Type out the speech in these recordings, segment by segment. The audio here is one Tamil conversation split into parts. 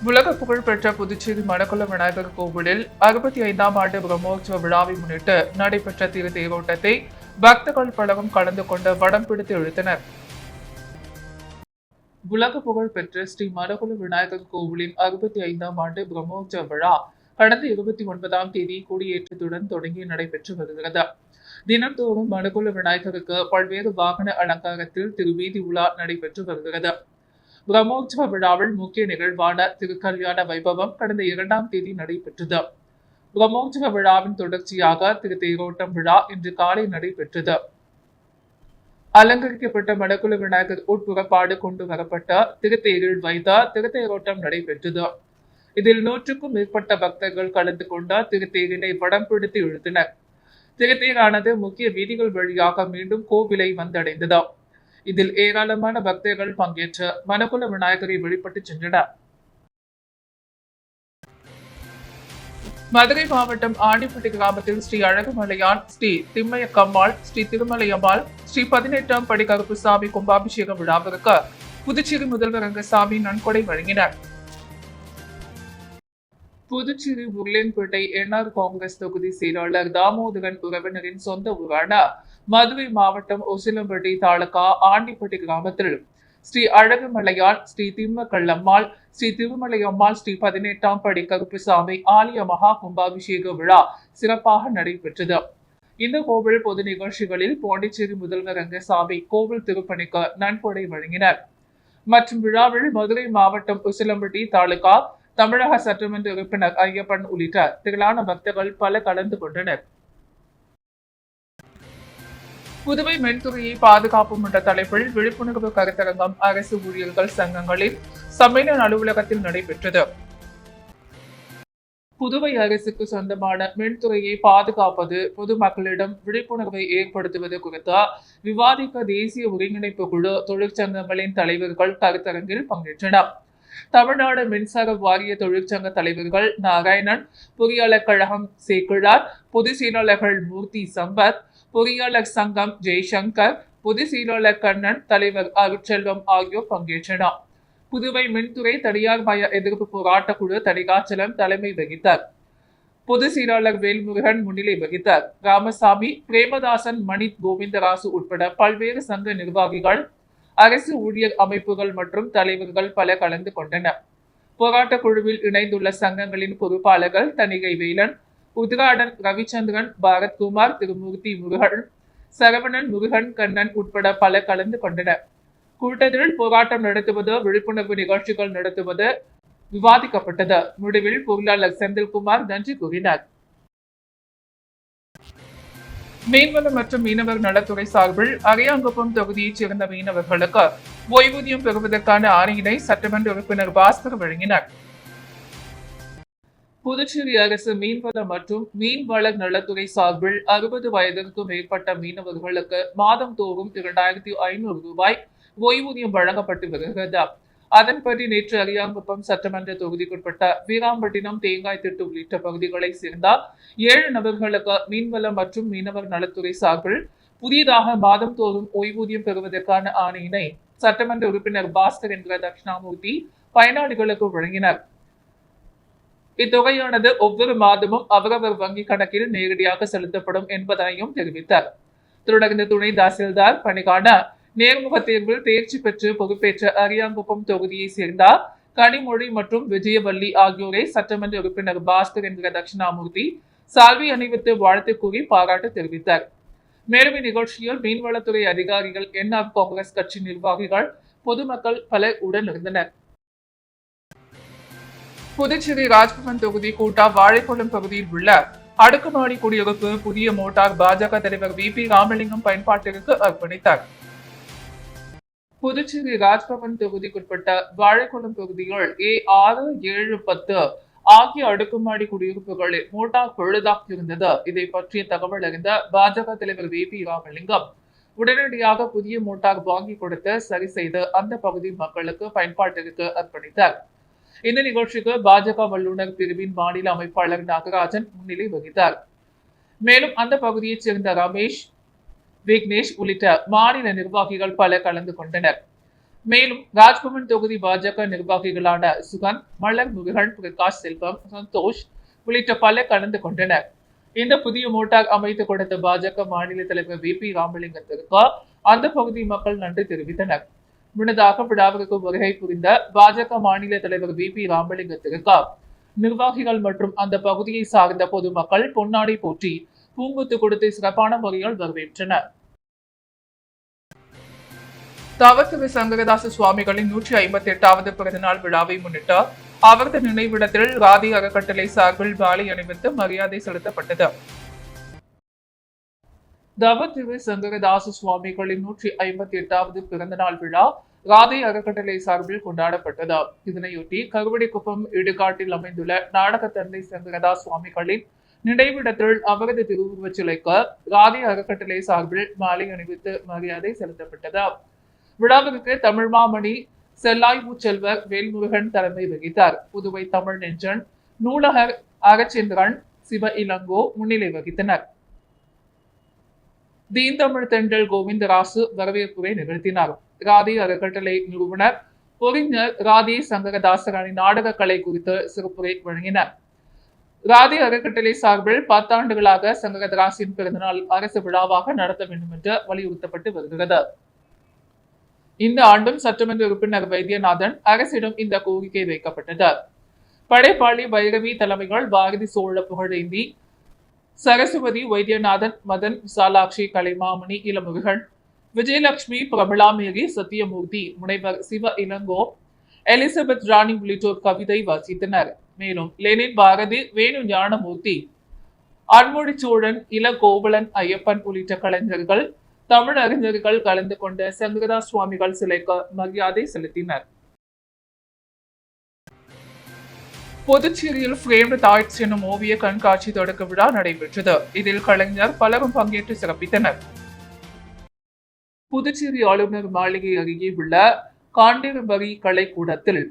உலக புகழ்பெற்ற புதுச்சேரி மணக்குள விநாயகர் கோவிலில் 65ஆம் ஆண்டு பிரம்மோற்சவ விழாவை முன்னிட்டு நடைபெற்ற தேரோட்டத்தை பக்தர்கள் பலரும் கலந்து கொண்டு வடம் பிடித்து இழுத்தனர். உலக புகழ்பெற்ற ஸ்ரீ மணக்குள விநாயகர் கோவிலின் 65ஆம் ஆண்டு பிரம்மோற்சவ விழா கடந்த 29ஆம் தேதி கொடியேற்றத்துடன் தொடங்கி நடைபெற்று வருகிறது. தினந்தோறும் மணக்குள விநாயகருக்கு பல்வேறு வாகன அலங்காரத்தில் திருவீதி உலா நடைபெற்று வருகிறது. பிரம்மோற்சவ விழாவில் முக்கிய நிகழ்வான திருக்கல்யாண வைபவம் கடந்த 2ஆம் தேதி நடைபெற்றது. பிரம்மோற்சவ விழாவின் தொடர்ச்சியாக தேரோட்டம் விழா இன்று காலை நடைபெற்றது. அலங்கரிக்கப்பட்ட மணக்குள விநாயகர் உட்புறப்பாடு கொண்டு வரப்பட்ட திருத்தேரில் வைத்த தேரோட்டம் நடைபெற்றது. இதில் 100க்கும் மேற்பட்ட பக்தர்கள் கலந்து கொண்ட திருத்தேரினை வடம் பிடித்து இழுத்தனர். திருத்தேரானது முக்கிய வீதிகள் வழியாக மீண்டும் கோவிலை வந்தடைந்தது. இதில் ஏராளமான பக்தர்கள் பங்கேற்று மணக்குள விநாயகரை வழிபட்டு சென்றனர். மதுரை மாவட்டம் ஆண்டிப்பட்டி கிராமத்தில் ஸ்ரீ அழகுமலையான், ஸ்ரீ திம்மையக்கம்மாள், ஸ்ரீ திருமலையம்மாள், ஸ்ரீ 18ஆம் படி கருப்புசாமி கும்பாபிஷேக விழாவிற்கு புதுச்சேரி முதல்வர் ரங்கசாமி நன்கொடை வழங்கினார். புதுச்சேரி உருளையன்பேட்டை என்ஆர் காங்கிரஸ் தொகுதி செயலாளர் தாமோதரன் உறவினரின் சொந்த ஊரான மதுரை மாவட்டம் உசிலம்பட்டி தாலுகா ஆண்டிப்பட்டி கிராமத்தில் ஸ்ரீ அழகுமலையான், ஸ்ரீ திம்மக்கல்லம்மாள், ஸ்ரீ திருமலையம்மாள், ஸ்ரீ 18ஆம் படி கருப்புசாமி ஆலய மகா கும்பாபிஷேக விழா சிறப்பாக நடைபெற்றது. இந்த கோவில் பொது நிகழ்ச்சிகளில் பாண்டிச்சேரி முதல்வர் ரங்கசாமி கோவில் திருப்பணிக்கு நன்கொடை வழங்கினார். மற்றும் விழாவில் மதுரை மாவட்டம் உசிலம்பட்டி தாலுகா தமிழக சட்டமன்ற உறுப்பினர் ஐயப்பன் உள்ளிட்ட திரளான பக்தர்கள் பல கலந்து கொண்டனர். புதுவை மின்துறையை பாதுகாப்போம் என்ற தலைப்பில் விழிப்புணர்வு கருத்தரங்கம் அரசு ஊழியர்கள் சங்கங்களின் சம்மேளன அலுவலகத்தில் நடைபெற்றது. புதுவை அரசுக்கு சொந்தமான மின்துறையை பாதுகாப்பது, பொதுமக்களிடம் விழிப்புணர்வை ஏற்படுத்துவது குறித்து விவாதிக்க தேசிய ஒருங்கிணைப்பு குழு தொழிற்சங்கங்களின் தலைவர்கள் கருத்தரங்கில் பங்கேற்றனர். தமிழ்நாடு மின்சார வாரிய தொழிற்சங்க தலைவர்கள் நாராயணன், பொறியாளர் கழகம் சேக்கிழார், பொதுச் செயலாளர்கள் மூர்த்தி சம்பத், பொறியாளர் சங்கம் ஜெய்சங்கர், பொதுச் செயலாளர் கண்ணன், தலைவர் அருட்செல்வம் ஆகியோர் பங்கேற்றனர். புதுவை மின்துறை தனியார் மய எதிர்ப்பு போராட்ட குழு தணிகாச்சலம் தலைமை வகித்தார். பொதுச் செயலாளர் வேல்முருகன் முன்னிலை வகித்தார். ராமசாமி, பிரேமதாசன், மணித் கோவிந்தராசு உட்பட பல்வேறு சங்க நிர்வாகிகள், அரசு ஊழியர் அமைப்புகள் மற்றும் தலைவர்கள் பல கலந்து கொண்டனர். போராட்ட குழுவில் இணைந்துள்ள சங்கங்களின் பொறுப்பாளர்கள் தணிகை வேலன், உத்ராடன், ரவிச்சந்திரன், பாரத்குமார், திருமூர்த்தி முருகன், சரவணன், முருகன், கண்ணன் உட்பட பல கலந்து கொண்டனர். கூட்டத்தில் போராட்டம் நடத்துவது, விழிப்புணர்வு நிகழ்ச்சிகள் நடத்துவது விவாதிக்கப்பட்டது. முடிவில் பொருளாளர் செந்தில்குமார் நன்றி கூறினார். மீன்வளம் மற்றும் மீனவர் நலத்துறை சார்பில் அரியாங்குப்பம் தொகுதியைச் சேர்ந்த மீனவர்களுக்கு ஓய்வூதியம் பெறுவதற்கான ஆணையினை சட்டமன்ற உறுப்பினர் பாஸ்கர் வழங்கினார். புதுச்சேரி அரசு மீன்வளம் மற்றும் மீன்வள நலத்துறை சார்பில் 60 வயதிற்கும் மேற்பட்ட மீனவர்களுக்கு மாதந்தோறும் 2500 ரூபாய் ஓய்வூதியம் வழங்கப்பட்டு வருகிறது. அதன்படி நேற்று அரியாங்குப்பம் சட்டமன்ற தொகுதிக்குட்பட்ட வீராம்பட்டினம், தேங்காய் திட்டு உள்ளிட்ட பகுதிகளை சேர்ந்த 7 நபர்களுக்கு மீன்வளம் மற்றும் மீனவர் நலத்துறை சார்பில் புதியதாக மாதந்தோறும் ஓய்வூதியம் பெறுவதற்கான ஆணையினை சட்டமன்ற உறுப்பினர் பாஸ்கர் என்கிற தட்சிணாமூர்த்தி பயனாளிகளுக்கு வழங்கினார். இத்தொகையானது ஒவ்வொரு மாதமும் அவரவர் வங்கி கணக்கில் நேரடியாக செலுத்தப்படும் என்பதனையும் தெரிவித்தார். தொடர்ந்து துணை தாசில்தார் பணிக்கான நேர்முக தேர்வில் தேர்ச்சி பெற்று பொறுப்பேற்ற அரியாங்குப்பம் தொகுதியை சேர்ந்த கனிமொழி மற்றும் விஜயவல்லி ஆகியோரை சட்டமன்ற உறுப்பினர் பாஸ்கர் என்கிற தட்சிணாமூர்த்தி சால்வை அணிவித்து வாழ்த்து கூறி பாராட்டு தெரிவித்தார். மேலும் இந்நிகழ்ச்சியில் மீன்வளத்துறை அதிகாரிகள், என்ஆர் காங்கிரஸ் கட்சி நிர்வாகிகள், பொதுமக்கள் பலர் உடன் இருந்தனர். புதுச்சேரி ராஜ்பவன் தொகுதி கூட்டா வாழைக்குளம் பகுதியில் உள்ள அடுக்குமாடி குடியிருப்பு புதிய மோட்டார் பாஜக தலைவர் VP ராமலிங்கம் பயன்பாட்டிற்கு அர்ப்பணித்தார். புதுச்சேரி ராஜ்பவன் தொகுதிக்குட்பட்ட வாழைக்குளம் பகுதியில் A6, 7, 10 ஆகிய அடுக்குமாடி குடியிருப்புகளில் மோட்டார் பழுதாகி இருந்தது. இதை பற்றிய தகவல் அறிந்த பாஜக தலைவர் VP ராமலிங்கம் உடனடியாக புதிய மோட்டார் வாங்கி கொடுத்து சரி செய்து அந்த பகுதி மக்களுக்கு பயன்பாட்டிற்கு அர்ப்பணித்தார். இந்த நிகழ்ச்சிக்கு பாஜக வல்லுநர் பிரிவின் மாநில அமைப்பாளர் நாகராஜன் முன்னிலை வகித்தார். மேலும் அந்த பகுதியைச் சேர்ந்த ரமேஷ், விக்னேஷ் உள்ளிட்ட மாநில நிர்வாகிகள் பல கலந்து கொண்டனர். மேலும் ராஜ்பவன் தொகுதி பாஜக நிர்வாகிகளான சுகந்த், மலர் முருகன், பிரகாஷ் செல்வம், சந்தோஷ் உள்ளிட்ட பலர் கலந்து கொண்டனர். இந்த புதிய மோட்டார் அமைத்து கொடுத்த பாஜக மாநில தலைவர் VP ராமலிங்கத்திற்கு அந்த பகுதி மக்கள் நன்றி தெரிவித்தனர். முன்னதாக விழாவிற்கு வருகை புரிந்த பாஜக மாநில தலைவர் VP ராமலிங்கத்திற்கு நிர்வாகிகள் மற்றும் அந்த பகுதியை சார்ந்த பொதுமக்கள் பொன்னாடை போற்றி பூங்குத்து கொடுத்து சிறப்பான முறையில் வரவேற்றனர். தவத்திரு சங்கரதாச சுவாமிகளின் 158வது பிறந்தநாள் விழாவை முன்னிட்டு அவரது நினைவிடத்தில் ராதி அறக்கட்டளை சார்பில் மாலை அணிவித்து மரியாதை செலுத்தப்பட்டது. தவத்திரு சங்கரதாச சுவாமிகளின் 158வது பிறந்தநாள் விழா ராதி அறக்கட்டளை சார்பில் கொண்டாடப்பட்டது. இதனையொட்டி கருவடிக்குப்பம் இடுகாட்டில் அமைந்துள்ள நாடக தந்தை சங்கரதாஸ் சுவாமிகளின் நினைவிடத்தில் அவரது திருவுருவச் சிலைக்கு ராதி அறக்கட்டளை சார்பில் மாலை அணிவித்து மரியாதை செலுத்தப்பட்டது. விழாவிற்கு தமிழ் மாமணி செல்லாய்வு செல்வர் வேல்முருகன் தலைமை வகித்தார். புதுவை தமிழ் நெஞ்சன் நூலகர் அகச்சந்திரன், சிவ இளங்கோ முன்னிலை வகித்தனர். தீந்தமிழ் தென்றல் கோவிந்தராசு வரவேற்புரை நிகழ்த்தினார். ராதி அறக்கட்டளை நிறுவனர் பொறிஞர் ராதி சங்கரதாசரின் நாடக கலை குறித்து சிறப்புரை வழங்கினார். ராதி அறக்கட்டளை சார்பில் 10 ஆண்டுகளாக சங்கரதாசின் பிறந்தநாள் அரசு விழாவாக நடத்த வேண்டும் என்று வலியுறுத்தப்பட்டு வருகிறது. இந்த ஆண்டும் சட்டமன்ற உறுப்பினர் வைத்தியநாதன் அரசிடம் இந்த கோரிக்கை வைக்கப்பட்டது. படைப்பாளி பைரவி தலைமைகள் பாரதி சோழ புகழேந்தி, சரஸ்வதி, வைத்தியநாதன், மதன், விசாலாட்சி, கலைமாமணி, இளமுருகன், விஜயலட்சுமி, பிரபலாமேரி, சத்தியமூர்த்தி, முனைவர் சிவ இளங்கோ, எலிசபெத் ராணி உள்ளிட்டோர் கவிதை வாசித்தனர். மேலும் லெனின், பாரதி, வேணு ஞானமூர்த்தி, அன்மொழி சோழன், இளகோவலன், ஐயப்பன் உள்ளிட்ட கலைஞர்கள், தமிழ் அறிஞர்கள் கலந்து கொண்ட சங்கரதாஸ் சுவாமிகள் சிலைக்கு மரியாதை செலுத்தினர். புதுச்சேரியில் ஃப்ரேம்டு தாய்ட்ஸ் எனும் ஓவிய கண்காட்சி தொடக்க விழா நடைபெற்றது. இதில் கலைஞர் பலரும் பங்கேற்று சிறப்பித்தனர். புதுச்சேரி ஆளுநர் மாளிகை அருகே உள்ள காண்டிரபரி கலைக்கூடத்தில்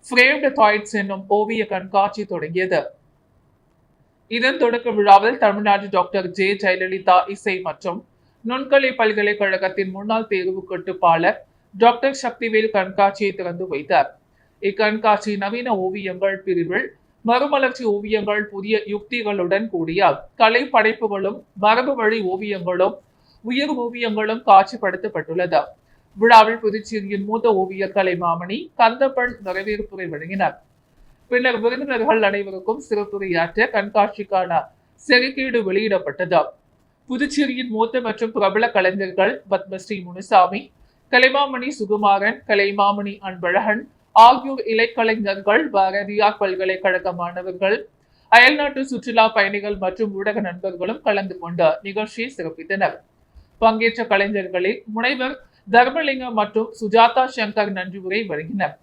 ஃப்ரேம்டு தாய்ட்ஸ் என்னும் ஓவிய கண்காட்சி தொடங்கியது. இதன் தொடக்க விழாவில் தமிழ்நாடு டாக்டர் ஜே. ஜெயலலிதா இசை மற்றும் நுண்கலை பல்கலைக்கழகத்தின் முன்னாள் தேர்வு கட்டுப்பாளர் டாக்டர் சக்திவேல் கண்காட்சியை திறந்து வைத்தார். இக்கண்காட்சி நவீன ஓவியங்கள் பிரிவில் மறுமலர்ச்சி ஓவியங்கள், புதிய யுக்திகளுடன் கூடிய கலை படைப்புகளும், மரபு வழி ஓவியங்களும், உயிர் ஓவியங்களும் காட்சிப்படுத்தப்பட்டுள்ளது. விழாவில் புதுச்சேரியின் மூத்த ஓவியர் கலைமாமணி கந்தப்பன் வரவேற்புரை வழங்கினார். பின்னர் விருந்தினர்கள் அனைவருக்கும் சிறப்புரையாற்ற கண்காட்சிக்கான செருக்கீடு வெளியிடப்பட்டது. புதுச்சேரியின் மூத்த மற்றும் பிரபல கலைஞர்கள் பத்மஸ்ரீ முனுசாமி, கலைமாமணி சுகுமாரன், கலைமாமணி அன்பழகன் ஆகியோர் இலைக்கலைஞர்கள், பாரதியார் பல்கலைக்கழக மாணவர்கள், அயல்நாட்டு சுற்றுலா பயணிகள் மற்றும் ஊடக நண்பர்களும் கலந்து கொண்ட நிகழ்ச்சியை சிறப்பித்தனர். பங்கேற்ற கலைஞர்களில் முனைவர் தர்மலிங்கம் மற்றும் சுஜாதா சங்கர் நன்றி உரை வழங்கினர்.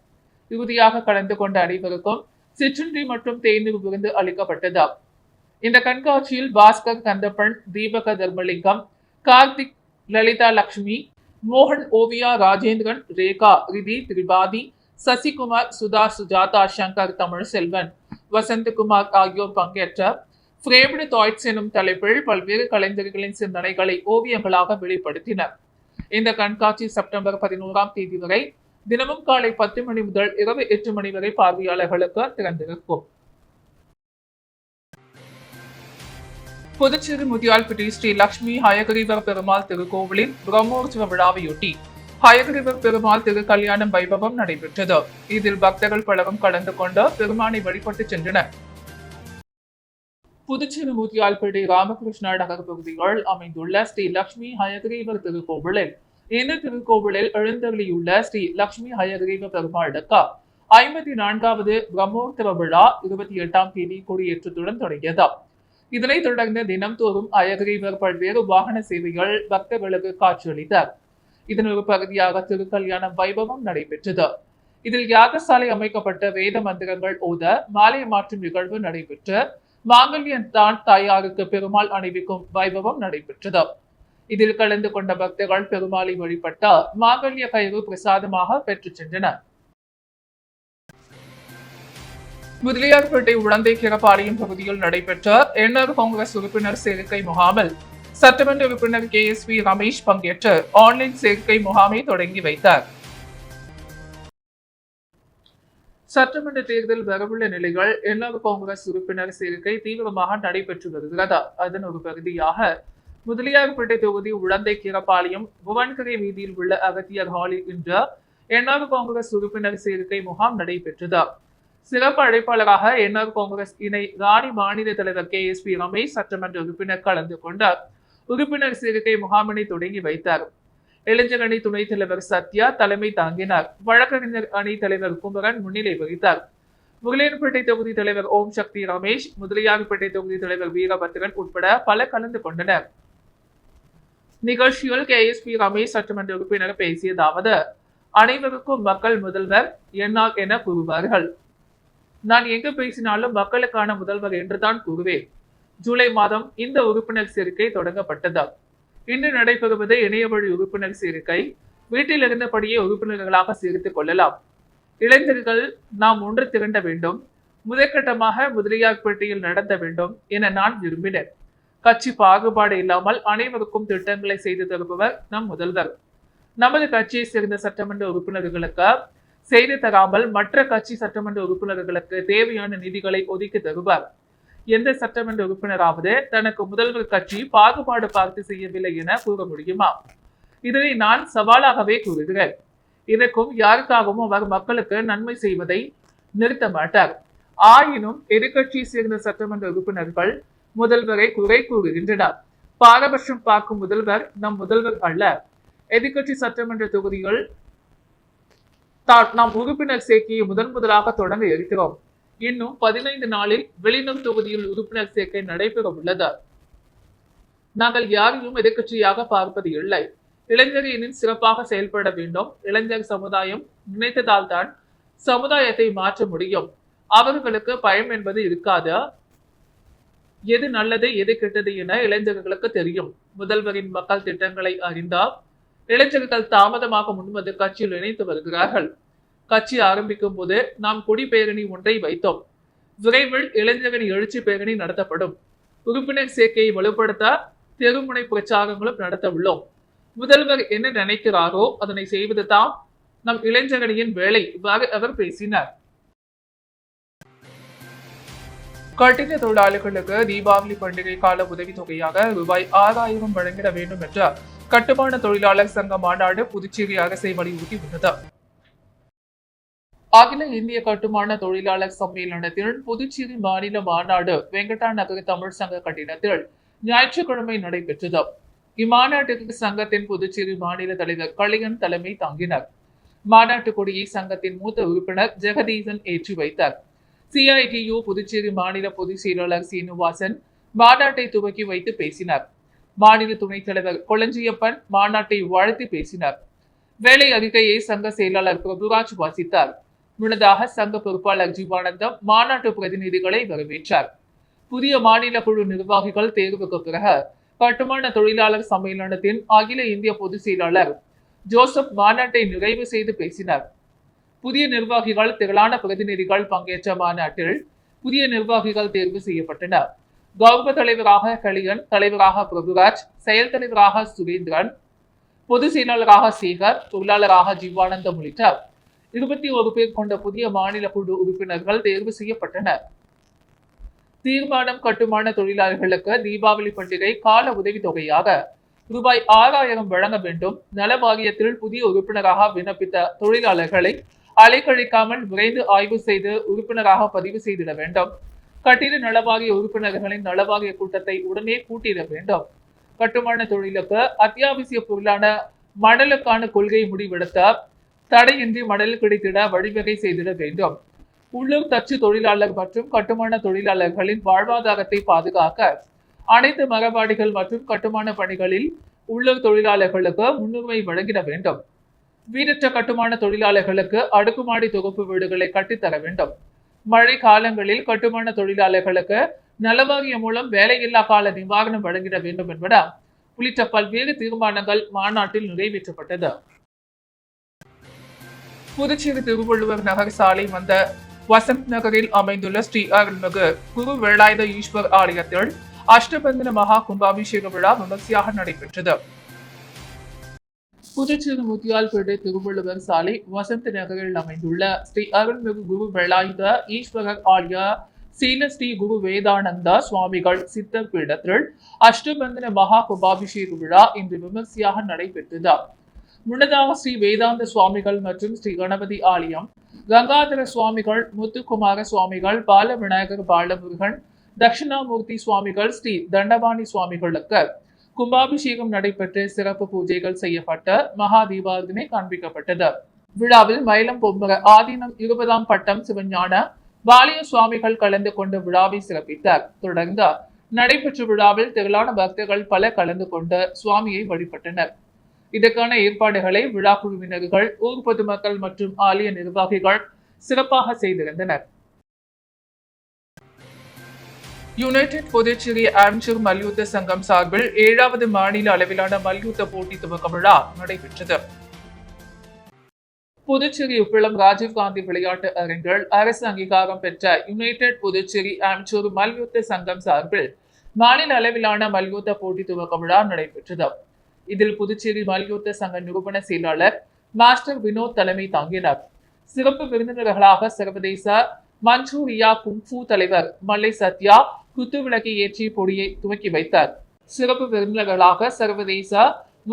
இறுதியாக கலந்து கொண்ட அனைவருக்கும் சிற்றுண்டி மற்றும் தேநீர் விருந்து அளிக்கப்பட்டது. இந்த கண்காட்சியில் பாஸ்கர், கந்தப்பன், தீபக தர்மலிங்கம், கார்த்திக், லலிதா லட்சுமி, மோகன், ஓவியா, ராஜேந்திரன், ரேகா, ரிதி, திரிபாதி, சசிகுமார், சுதா, சுஜாதா, சங்கர், தமிழ் செல்வன், வசந்தகுமார் ஆகியோர் பங்கேற்ற ஃப்ரேம்டு தாய்ட்ஸ் எனும் தலைப்பில் பல்வேறு கலைஞர்களின் சிந்தனைகளை ஓவியங்களாக வெளிப்படுத்தினர். இந்த கண்காட்சி செப்டம்பர் 11ஆம் தேதி வரை தினமும் காலை 10 மணி முதல் இரவு 8 மணி வரை பார்வையாளர்களுக்கு திறந்திருக்கும். புதுச்சேரி முதியால்பட்டி ஸ்ரீ லட்சுமி ஹயகிரீவர் பெருமாள் திருக்கோவிலின் பிரம்மோற்சவ விழாவையொட்டி ஹயகிரீவர் பெருமாள் திரு கல்யாணம் வைபவம் நடைபெற்றது. இதில் பக்தர்கள் பலரும் கலந்து கொண்டு பெருமானை வழிபட்டு சென்றனர். புதுச்சேரி முதியால்பட்டி ராமகிருஷ்ணா நகர் பகுதிகள் அமைந்துள்ள ஸ்ரீ லட்சுமி ஹயகிரீவர் திருக்கோவிலில் இந்த திருக்கோவிலில் எழுந்தருளியுள்ள ஸ்ரீ லட்சுமி ஹயகிரீவர் பெருமாளுக்கு 54வது பிரம்மோற்சவ விழா 28ஆம் தேதி கொடியேற்றத்துடன் தொடங்கியது. இதனைத் தொடர்ந்து தினம்தோறும் ஹயகிரீவர் பல்வேறு வாகன சேவைகள் பக்தர்களுக்கு காட்சியளித்தார். இதன் ஒரு பகுதியாக திருக்கல்யாணம் வைபவம் நடைபெற்றது. இதில் யாகசாலை அமைக்கப்பட்ட வேத மந்திரங்கள் ஓத மாலை மாற்றும் நிகழ்வு நடைபெற்று மாங்கல்யம் தான் தாயாருக்கு பெருமாள் அணிவிக்கும் வைபவம் நடைபெற்றது. இதில் கலந்து கொண்ட பக்தர்கள் பெருமாளை வழிபட்ட மாங்கல்ய கயிறு பிரசாதமாக பெற்று சென்றனர். முதலியார்பேட்டை உடந்தை கிரபாளையம் பகுதியில் நடைபெற்ற என்ஆர் காங்கிரஸ் உறுப்பினர் சேர்க்கை முகாமில் சட்டமன்ற உறுப்பினர் KSV ரமேஷ் பங்கேற்று ஆன்லைன் சேர்க்கை முகாமை தொடங்கி வைத்தார். சட்டமன்ற தேர்தல் வரவுள்ள நிலையில் என்ஆர் காங்கிரஸ் உறுப்பினர் சேர்க்கை தீவிரமாக நடைபெற்று வருகிறது. அதன் ஒரு பகுதியாக முதலியார்பேட்டை தொகுதி உழந்தை கீரப்பாளையம் புவன்கரை வீதியில் உள்ள அகத்தியர் ஹாலில் இன்று என்ஆர் காங்கிரஸ் உறுப்பினர் சேர்க்கை முகாம் நடைபெற்றது. சிறப்பு அழைப்பாளராக என்ஆர் காங்கிரஸ் இணை ராணி மாநில தலைவர் KSP ரமேஷ் சட்டமன்ற உறுப்பினர் கலந்து கொண்டார். உறுப்பினர் சேர்க்கை முகாமினை தொடங்கி வைத்தார். இளைஞர் அணி துணைத் தலைவர் சத்யா தலைமை தாங்கினார். வழக்கறிஞர் அணி தலைவர் குமரன் முன்னிலை வகித்தார். முகலேன்பேட்டை தொகுதி தலைவர் ஓம் சக்தி ரமேஷ், முதலியார்பேட்டை தொகுதி தலைவர் வீரபத்ரன் உட்பட பலர் கலந்து கொண்டனர். நிகழ்ச்சியில் KSP ரமேஷ் சட்டமன்ற உறுப்பினர் பேசியதாவது, அனைவருக்கும் மக்கள் முதல்வர் என்ஆர் என கூறுவார்கள். நான் எங்கு பேசினாலும் மக்களுக்கான முதல்வர் என்றுதான் கூறுவேன். ஜூலை மாதம் இந்த உறுப்பினர் சேர்க்கை தொடங்கப்பட்டது. இன்று நடைபெறுவது இணையவழி உறுப்பினர் சேர்க்கை. வீட்டில் இருந்தபடியே உறுப்பினர்களாக சேர்த்துக் கொள்ளலாம். இளைஞர்கள் நாம் ஒன்று திரண்ட வேண்டும். முதற்கட்டமாக முதலியார்பேட்டையில் நடத்த வேண்டும் என நான் விரும்பினேன். கட்சி பாகுபாடு இல்லாமல் அனைவருக்கும் திட்டங்களை செய்து தருபவர் நம் முதல்வர். நமது கட்சியை சேர்ந்த சட்டமன்ற உறுப்பினர்களுக்கு செய்து தராமல் மற்ற கட்சி சட்டமன்ற உறுப்பினர்களுக்கு தேவையான நிதிகளை ஒதுக்கி தருவார். எந்த சட்டமன்ற உறுப்பினராவது தனக்கு முதல்வர் கட்சி பாகுபாடு பார்த்து செய்யவில்லை என கூற முடியுமா? இதனை நான் சவாலாகவே கூறுகிறேன். இதற்கும் யாருக்காகவும் அவர் மக்களுக்கு நன்மை செய்வதை நிறுத்த மாட்டார். ஆயினும் எதிர்கட்சியை சேர்ந்த சட்டமன்ற உறுப்பினர்கள் முதல்வரை குறை கூறுகின்றனர். பாரபட்சம் பார்க்கும் முதல்வர் நம் முதல்வர் அல்ல. எதிர்கட்சி சட்டமன்ற தொகுதிகள் நாம் உறுப்பினர் சேர்க்கையை முதலாக தொடங்க இருக்கிறோம். இன்னும் 15 நாளில் வெளிநூர் தொகுதியில் உறுப்பினர் சேர்க்கை நடைபெற உள்ளது. நாங்கள் யாரையும் எதிர்கட்சியாக பார்ப்பது இல்லை. இளைஞரின் சிறப்பாக செயல்பட வேண்டும். இளைஞர் சமுதாயம் நினைத்ததால் தான் சமுதாயத்தை மாற்ற முடியும். அவர்களுக்கு பயம் என்பது இருக்காது. எது நல்லது எது கெட்டது என இளைஞர்களுக்கு தெரியும். முதல்வரின் மக்கள் திட்டங்களை அறிந்தால் இளைஞர்கள் தாமதமாக முன்வந்து கட்சியில் இணைத்து வருகிறார்கள். கட்சி ஆரம்பிக்கும் போது நாம் கொடி பேரணி ஒன்றை வைத்தோம். விரைவில் இளைஞரின் எழுச்சி பேரணி நடத்தப்படும். உறுப்பினர் சேர்க்கையை வலுப்படுத்த தெருமுனை பிரச்சாரங்களும் நடத்த உள்ளோம். முதல்வர் என்ன நினைக்கிறாரோ அதனை செய்வது தான் நம் இளைஞரணியின் வேலை. இவ்வாறு அவர் பேசினார். கட்டிட தொழிலாளர்களுக்கு தீபாவளி பண்டிகை கால உதவித்தொகையாக ரூபாய் 6000 வழங்கிட வேண்டும் என்ற கட்டுமான தொழிலாளர் சங்க மாநாடு புதுச்சேரி அரசை வலியுறுத்தியுள்ளது. அகில இந்திய கட்டுமான தொழிலாளர் சம்மேளனத்தில் புதுச்சேரி மாநில மாநாடு வெங்கடா நகர் தமிழ் சங்க கட்டிடத்தில் ஞாயிற்றுக்கிழமை நடைபெற்றது. இம்மாநாட்டிற்கு சங்கத்தின் புதுச்சேரி மாநில தலைவர் கலியன் தலைமை தாங்கினார். மாநாட்டு கொடியை சங்கத்தின் மூத்த உறுப்பினர் ஜெகதீசன் ஏற்றி வைத்தார். CITU புதுச்சேரி மாநில பொதுச் செயலாளர் சீனிவாசன் மாநாட்டை துவக்கி வைத்து பேசினார். மாநில துணைத் தலைவர் கொளஞ்சியப்பன் மாநாட்டை வாழ்த்தி பேசினார். வேலை அறிக்கையை சங்க செயலாளர் பிரபுராஜ் வாசித்தார். முன்னதாக சங்க பொறுப்பாளர் ஜீவானந்தம் மாநாட்டு பிரதிநிதிகளை வரவேற்றார். புதிய மாநில குழு நிர்வாகிகள் தேர்வுக்கு பிறகு கட்டுமான தொழிலாளர் சம்மேளனத்தின் அகில இந்திய பொதுச் செயலாளர் ஜோசப் மாநாட்டை நிறைவு செய்து பேசினார். புதிய நிர்வாகிகள் திரளான பிரதிநிதிகள் பங்கேற்ற மாநாட்டில் புதிய நிர்வாகிகள் தேர்வு செய்யப்பட்டனர். கௌரவ தலைவராக கலியன், தலைவராக பிரபுராஜ், செயல் தலைவராக சுரேந்திரன், பொதுச் செயலாளராக சேகர், தொழிலாளராக ஜீவானந்தம் உள்ளிட்ட 21 பேர் கொண்ட புதிய மாநில குழு உறுப்பினர்கள் தேர்வு செய்யப்பட்டனர். தீர்மானம் கட்டுமான தொழிலாளர்களுக்கு தீபாவளி பண்டிகை கால உதவித்தொகையாக ரூபாய் 6000 வழங்க வேண்டும். நல வாரியத்தில் புதிய உறுப்பினராக விண்ணப்பித்த தொழிலாளர்களை அலைக்கழிக்காமல் விரைந்து ஆய்வு செய்து உறுப்பினராக பதிவு செய்திட வேண்டும். கட்டிட நலவாரிய உறுப்பினர்களின் நலவாரிய கூட்டத்தை உடனே கூட்டிட வேண்டும். கட்டுமான தொழிலுக்கு அத்தியாவசிய பொருளான மணலுக்கான கொள்கை முடிவெடுத்த தடையின்றி மணல் கிடைத்திட வழிவகை செய்திட வேண்டும். உள்ளூர் தச்சு தொழிலாளர் மற்றும் கட்டுமான தொழிலாளர்களின் வாழ்வாதாரத்தை பாதுகாக்க அனைத்து மரபாடிகள் மற்றும் கட்டுமான பணிகளில் உள்ளூர் தொழிலாளர்களுக்கு முன்னுரிமை வழங்கிட வேண்டும். வீடற்ற கட்டுமான தொழிலாளர்களுக்கு அடுக்குமாடி தொகுப்பு வீடுகளை கட்டித்தர வேண்டும். மழை காலங்களில் கட்டுமான தொழிலாளர்களுக்கு நலவாரியம் மூலம் வேலையில்லா கால நிவாரணம் வழங்கிட வேண்டும் என்பன உள்ளிட்ட பல்வேறு தீர்மானங்கள் மாநாட்டில் நிறைவேற்றப்பட்டது. புதுச்சேரி திருவள்ளுவர் நகர் சாலை வந்த வசந்த் நகரில் அமைந்துள்ள ஸ்ரீ அருள்மிகு குரு வேலாயுத ஈஸ்வர் ஆலயத்தில் அஷ்டபந்தன மகா கும்பாபிஷேக விழா விமர்சையாக நடைபெற்றது. புதுச்சேரி முத்தியால்பேட்டை திருவள்ளுவர் சாலை வசந்த நகரில் அமைந்துள்ள ஸ்ரீ அருள்மிகு குரு வெள்ளாயுத ஈஸ்வரர் ஆலய சீன ஸ்ரீ குரு வேதானந்தா சுவாமிகள் சித்தர் பீடத்தில் அஷ்டபந்தன மகா கும்பாபிஷேக விழா இன்று விமர்சையாக நடைபெற்றது. முன்னதாக ஸ்ரீ வேதாந்த சுவாமிகள் மற்றும் ஸ்ரீ கணபதி ஆலயம், கங்காதர சுவாமிகள், முத்துக்குமார சுவாமிகள், பால விநாயகர் பாலமுருகன், தட்சிணாமூர்த்தி சுவாமிகள், ஸ்ரீ தண்டபாணி சுவாமிகளுக்கு கும்பாபிஷேகம் நடைபெற்று சிறப்பு பூஜைகள் செய்யப்பட்ட மகா தீபாரதனை காண்பிக்கப்பட்டது. விழாவில் மயிலம் பொம்மர ஆதீனம் 20ஆம் பட்டம் சிவஞான பாலிய சுவாமிகள் கலந்து கொண்டு விழாவை சிறப்பித்தார். தொடர்ந்து நடைபெற்ற விழாவில் திரளான பக்தர்கள் பல கலந்து கொண்டு சுவாமியை வழிபட்டனர். இதற்கான ஏற்பாடுகளை விழா குழுவினர்கள், ஊர் பொதுமக்கள் மற்றும் ஆலய நிர்வாகிகள் சிறப்பாக செய்திருந்தனர். யுனைடெட் புதுச்சேரி ஆம்சூர் மல்யுத்த சங்கம் சார்பில் 7வது மாநில அளவிலான மல்யுத்த போட்டி துவக்க விழா நடைபெற்றது. புதுச்சேரி உப்பளம் ராஜீவ்காந்தி விளையாட்டு அரங்கில் அரசு அங்கீகாரம் பெற்ற யுனைடெட் புதுச்சேரி ஆம்சூர் மல்யுத்த சங்கம் சார்பில் மாநில அளவிலான மல்யுத்த போட்டி துவக்க விழா நடைபெற்றது. இதில் புதுச்சேரி மல்யுத்த சங்க நிறுவன செயலாளர் மாஸ்டர் வினோத் தலைமை தாங்கினார். சிறப்பு விருந்தினர்களாக சர்வதேச மஞ்சூரியா குங்ஃபூ தலைவர் மல்லை சத்யா குத்துவிளக்கை ஏற்றி பொடியை துவக்கி வைத்தார். சிறப்பு விருந்தினர்களாக சர்வதேச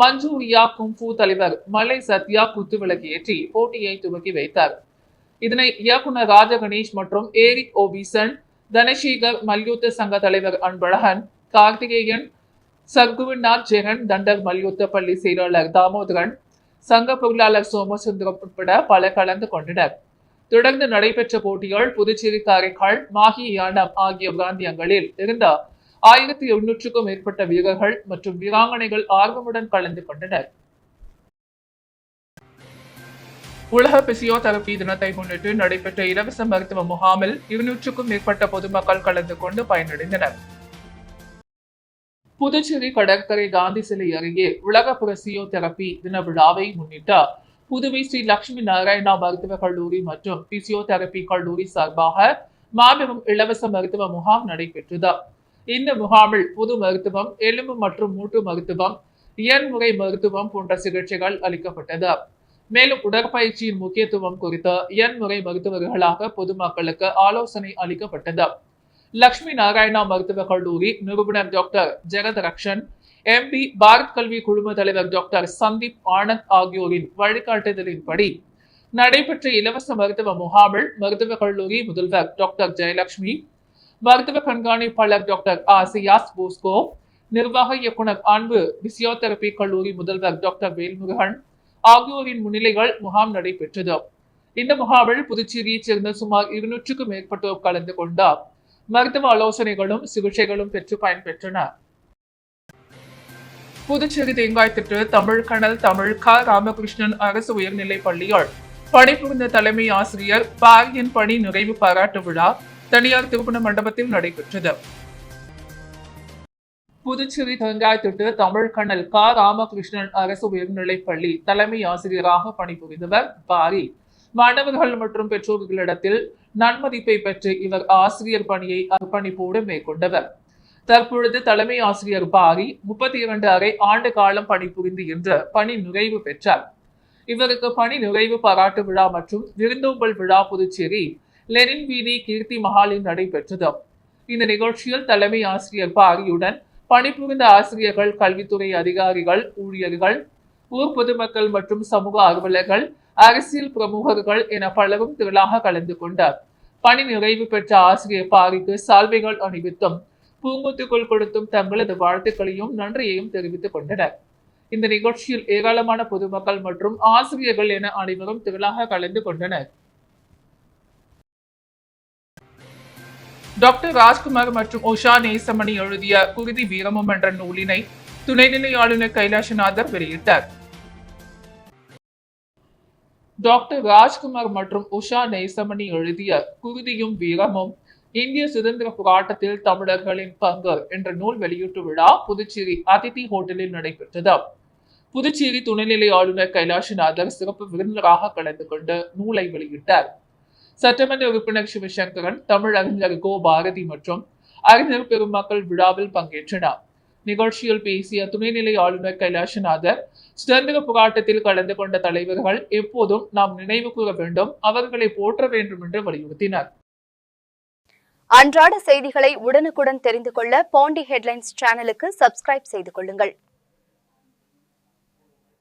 மஞ்சூரியா குங்ஃபூ தலைவர் மல்லை சத்யா குத்துவிளக்கு ஏற்றி போட்டியை துவக்கி வைத்தார். இதனை இயக்குனர் ராஜகணேஷ் மற்றும் ஏரிக் ஓபிசன், தனசேகர், மல்யுத்த சங்க தலைவர் அன்பழகன், கார்த்திகேயன், சர்குவிநாத் ஜெகன், தண்டர் மல்யுத்த பள்ளி செயலாளர் தாமோதரன், சங்க பொருளாளர் சோமசுந்தரம் உட்பட பல கலந்து கொண்டனர். தொடர்ந்து நடைபெற்ற போட்டிகள் புதுச்சேரி, காரைக்கால், மாஹி, யானம் ஆகிய பிராந்தியங்களில் இருந்த 1800க்கும் மேற்பட்ட வீரர்கள் மற்றும் வீராங்கனைகள் ஆர்வமுடன் கலந்து கொண்டனர். உலக பிசியோதெரபி தினத்தை முன்னிட்டு நடைபெற்ற இலவச மருத்துவ முகாமில் 200க்கும் மேற்பட்ட பொதுமக்கள் கலந்து கொண்டு பயனடைந்தனர். புதுச்சேரி கடற்கரை காந்தி சிலை அருகே உலக பிசியோதெரபி தின விழாவை முன்னிட்டு புதுவை ஸ்ரீ லட்சுமி நாராயணா மருத்துவக் கல்லூரி மற்றும் பிசியோதெரபி கல்லூரி சார்பாக மாபெரும் இலவச மருத்துவ முகாம் நடைபெற்றது. இந்த முகாமில் பொது மருத்துவம், எலும்பு மற்றும் மூட்டு மருத்துவம், இயன்முறை மருத்துவம் போன்ற சிகிச்சைகள் அளிக்கப்பட்டது. மேலும் உடற்பயிற்சியின் முக்கியத்துவம் குறித்து இயன்முறை மருத்துவர்களாக பொதுமக்களுக்கு ஆலோசனை அளிக்கப்பட்டது. லட்சுமி நாராயணா மருத்துவக் கல்லூரி நிறுவனர் டாக்டர் ஜெகதரக்ஷன், MP, பாரத் கல்வி குழும தலைவர் டாக்டர் சந்தீப் ஆனந்த் ஆகியோரின் வழிகாட்டுதலின்படி நடைபெற்ற இலவச மருத்துவ முகாமில் மருத்துவக் கல்லூரி முதல்வர் டாக்டர் ஜெயலட்சுமி, மருத்துவ கண்காணிப்பாளர் டாக்டர் ஆசியாஸ் போஸ்கோ, நிர்வாக இயக்குனர் அன்பு, பிசியோதெரபி கல்லூரி முதல்வர் டாக்டர் வேல்முருகன் ஆகியோரின் முன்னிலைகள் முகாம் நடைபெற்றது. இந்த முகாமில் புதுச்சேரியைச் சேர்ந்த சுமார் 200க்கும் மேற்பட்டோர் கலந்து கொண்டார். மருத்துவ ஆலோசனைகளும் சிகிச்சைகளும் பெற்று பயன்பெற்றனர். புதுச்சேரி தேங்காய்த்திட்டு தமிழ்கடல் தமிழ் க. ராமகிருஷ்ணன் அரசு உயர்நிலைப் பள்ளியில் பணிபுரிந்த தலைமை ஆசிரியர் பாரியின் பணி நிறைவு பாராட்டு விழா தனியார் திருமண மண்டபத்தில் நடைபெற்றது. புதுச்சேரி தேங்காய்த்திட்டு தமிழ்கடல் க. ராமகிருஷ்ணன் அரசு உயர்நிலைப் பள்ளி தலைமை ஆசிரியராக பணிபுரிந்தவர் பாரி. மாணவர்கள் மற்றும் பெற்றோர்களிடத்தில் நன்மதிப்பை பெற்று இவர் ஆசிரியர் பணியை அர்ப்பணிப்போடு மேற்கொண்டவர். தற்பொழுது தலைமை ஆசிரியர் பாரி 32 அரை ஆண்டு காலம் பணிபுரிந்து என்று பணி நிறைவு பெற்றார். இவருக்கு பணி நிறைவு பாராட்டு விழா மற்றும் விருந்தோம்பல் விழா புதுச்சேரி லெனின் வீதி கீர்த்தி மஹாலில் நடைபெற்றது. இந்த நிகழ்ச்சியில் தலைமை ஆசிரியர் பாரியுடன் பணிபுரிந்த ஆசிரியர்கள், கல்வித்துறை அதிகாரிகள், ஊழியர்கள், ஊர் பொதுமக்கள் மற்றும் சமூக ஆர்வலர்கள், அரசியல் பிரமுகர்கள் என பலரும் திரளாக கலந்து கொண்டார். பணி நிறைவு பெற்ற ஆசிரியர் பாரிக்கு சால்வைகள் அணிவித்தும் பூங்குத்துக்குள் கொடுத்தும் தங்களது வாழ்த்துக்களையும் நன்றியையும் தெரிவித்துக் கொண்டனர். இந்த நிகழ்ச்சியில் ஏராளமான பொதுமக்கள் மற்றும் ஆசிரியர்கள் என அனைவரும் திரளாக கலந்து கொண்டனர். டாக்டர் ராஜ்குமார் மற்றும் உஷா நேசமணி எழுதிய குருதி வீரமும் என்ற நூலினை துணைநிலை ஆளுநர் கைலாசநாதர் வெளியிட்டார். டாக்டர் ராஜ்குமார் மற்றும் உஷா நேசமணி எழுதிய குருதியும் வீரமும் இந்திய சுதந்திர போராட்டத்தில் தமிழர்களின் பங்கு என்ற நூல் வெளியீட்டு விழா புதுச்சேரி அதிதி ஹோட்டலில் நடைபெற்றது. புதுச்சேரி துணைநிலை ஆளுநர் கைலாசநாதர் சிறப்பு விருந்தினராக கலந்து கொண்டு நூலை வெளியிட்டார். சட்டமன்ற உறுப்பினர் சிவசங்கரன், தமிழ் அறிஞர் கோ பாரதி மற்றும் அறிஞர் பெருமக்கள் விழாவில் பங்கேற்றனர். நிகழ்ச்சியில் பேசிய துணைநிலை ஆளுநர் கைலாஷ்நாதர், சுதந்திர போராட்டத்தில் கலந்து கொண்ட தலைவர்கள் எப்போதும் நாம் நினைவு கூற வேண்டும், அவர்களை போற்ற வேண்டும் என்று வலியுறுத்தினார். அன்றாட செய்திகளை உடனுக்குடன் தெரிந்து கொள்ள பாண்டி ஹெட்லைன்ஸ் சேனலுக்கு சப்ஸ்கிரைப் செய்து கொள்ளுங்கள்.